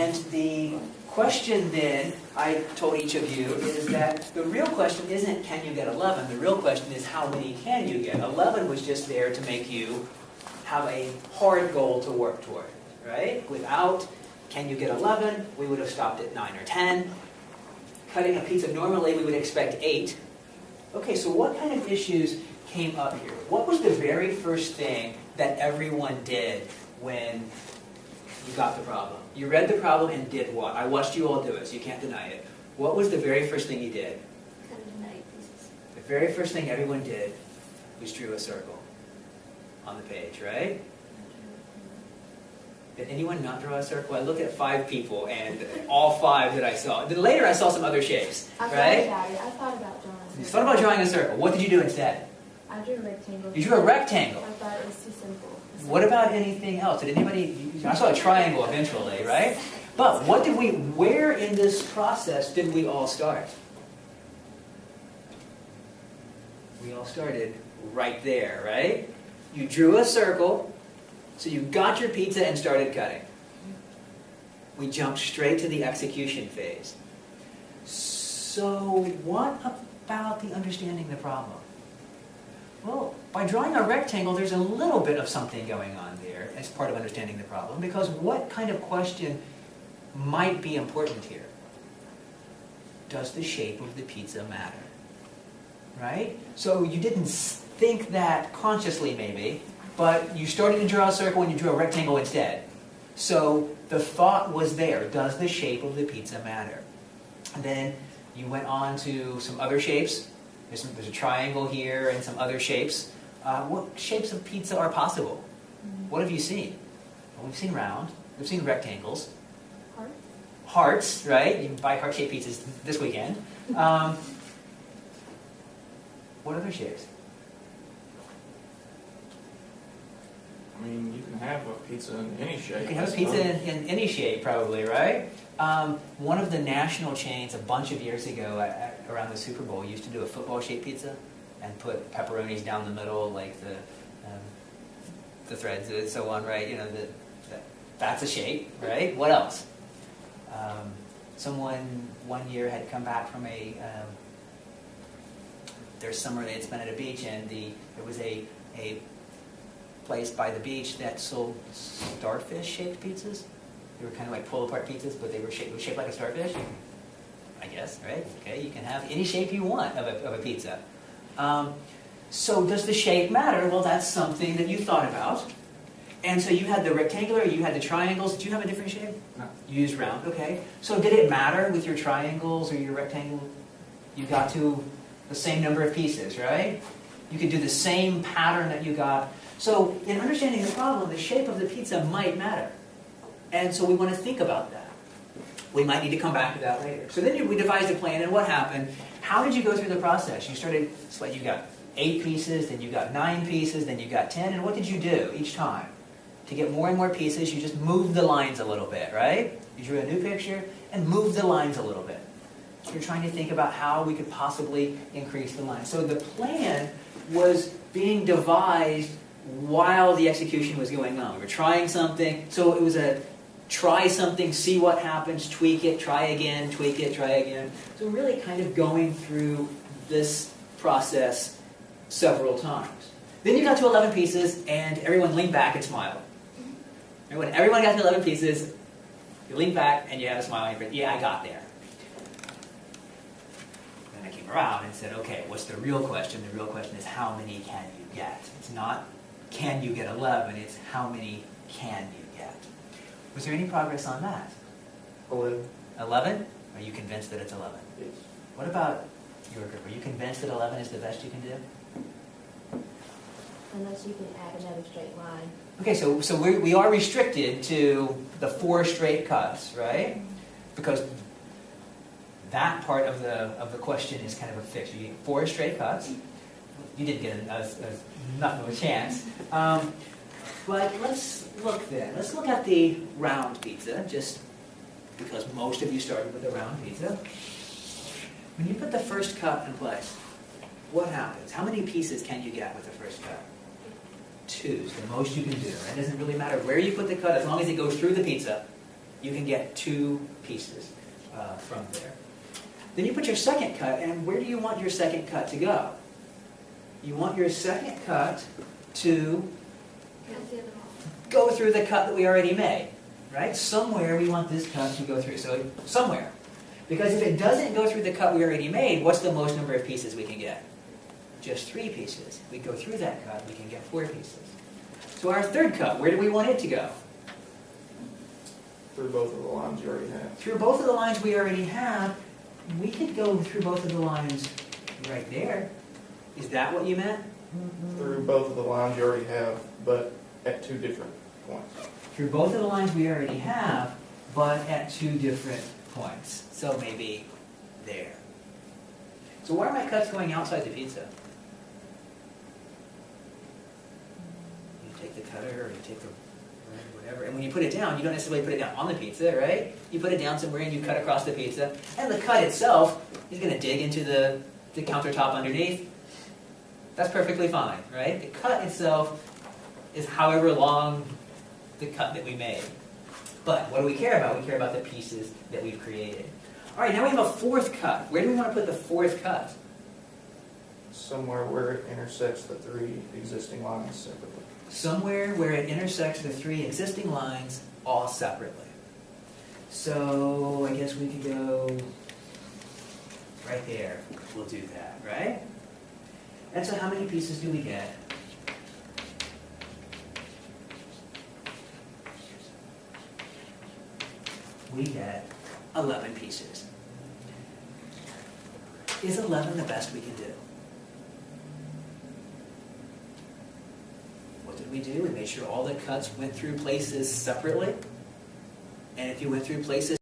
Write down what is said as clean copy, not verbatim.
And the question then, I told each of you, is that the real question isn't can you get 11, the real question is how many can you get. 11 was just there to make you have a hard goal to work toward, right? Without can you get 11, we would have stopped at 9 or 10. Cutting a pizza, normally we would expect 8. Okay, so what kind of issues came up here? What was the very first thing that everyone did when you got the problem? You read the problem and did what? I watched you all do it, so you can't deny it. What was the very first thing you did? Cut it into 8 pieces. The very first thing everyone did was drew a circle on the page, right? Did anyone not draw a circle? I look at 5 people, and all 5 that I saw. Then later I saw some other shapes, right? I thought about drawing a circle. You thought about drawing a circle. What did you do instead? I drew a rectangle. You drew a rectangle. I thought it was too simple. What about anything else? Did anybody? I saw a triangle eventually, right? But what did we? Where in this process did we all start? We all started right there, right? You drew a circle, so you got your pizza and started cutting. We jumped straight to the execution phase. So what about the understanding the problem? Well, by drawing a rectangle, there's a little bit of something going on there as part of understanding the problem, because what kind of question might be important here? Does the shape of the pizza matter? Right? So you didn't think that consciously, maybe, but you started to draw a circle and you drew a rectangle instead. So the thought was there. Does the shape of the pizza matter? And then you went on to some other shapes. There's a triangle here and some other shapes. What shapes of pizza are possible? What have you seen? Well, we've seen round. We've seen rectangles. Heart. Hearts, right? You can buy heart-shaped pizzas this weekend. What other shapes? I mean, you can have a pizza in any shape. You can have a pizza in any shape, probably, right? One of the national chains a bunch of years ago around the Super Bowl used to do a football-shaped pizza and put pepperonis down the middle, like the threads and so on, right? You know, that's a shape, right? What else? Someone one year had come back from their summer they had spent at a beach, and there was a place by the beach that sold starfish-shaped pizzas. They were kind of like pull-apart pizzas, but they were shaped like a starfish, I guess, right? Okay, you can have any shape you want of a pizza. So does the shape matter? Well, that's something that you thought about. And so you had the rectangular, you had the triangles. Did you have a different shape? No. You used round, okay. So did it matter with your triangles or your rectangle? You got to the same number of pieces, right? You could do the same pattern that you got. So in understanding the problem, the shape of the pizza might matter. And so we want to think about that. We might need to come back to that later. So then we devised a plan, and what happened? How did you go through the process? You started, so you got 8 pieces, then you got 9 pieces, then you got 10, and what did you do each time? To get more and more pieces, you just moved the lines a little bit, right? You drew a new picture and moved the lines a little bit. You're trying to think about how we could possibly increase the lines. So the plan was being devised while the execution was going on. We were trying something, so it was a try something, see what happens, tweak it, try again, tweak it, try again. So really kind of going through this process several times. Then you got to 11 pieces, and everyone leaned back and smiled. When everyone got to 11 pieces, you leaned back and you had a smile on your face. Yeah, I got there. Then I came around and said, okay, what's the real question? The real question is how many can you get? It's not can you get 11, it's how many can you get? Was there any progress on that? 11. 11? Are you convinced that it's 11? Yes. What about your group? Are you convinced that 11 is the best you can do? Unless you can add another straight line. Okay, so we are restricted to the 4 straight cuts, right? Because that part of the question is kind of a fix. You get 4 straight cuts. You didn't get enough of a chance. But let's look then. Let's look at the round pizza, just because most of you started with a round pizza. When you put the first cut in place, what happens? How many pieces can you get with the first cut? 2 is the most you can do. It doesn't really matter where you put the cut, as long as it goes through the pizza. You can get 2 pieces from there. Then you put your second cut, and where do you want your second cut to go? You want your second cut to Count the other one. go through the cut that we already made, right? Somewhere we want this cut to go through, so somewhere. Because if it doesn't go through the cut we already made, what's the most number of pieces we can get? Just 3 pieces. If we go through that cut, we can get 4 pieces. So our third cut, where do we want it to go? Through both of the lines you already have. Through both of the lines we already have, we could go through both of the lines right there. Is that what you meant? Through both of the lines you already have, but at 2 different points. Through both of the lines we already have, but at 2 different points. So maybe there. So why are my cuts going outside the pizza? You take the cutter or you take the whatever, and when you put it down, you don't necessarily put it down on the pizza, right? You put it down somewhere and you cut across the pizza, and the cut itself is going to dig into the countertop underneath. That's perfectly fine, right? The cut itself is however long the cut that we made. But what do we care about? We care about the pieces that we've created. All right, now we have a 4th cut. Where do we want to put the 4th cut? Somewhere where it intersects the 3 existing lines separately. Somewhere where it intersects the 3 existing lines all separately. So I guess we could go right there. We'll do that, right? And so how many pieces do we get? We get 11 pieces. Is 11 the best we can do? What did we do? We made sure all the cuts went through places separately. And if you went through places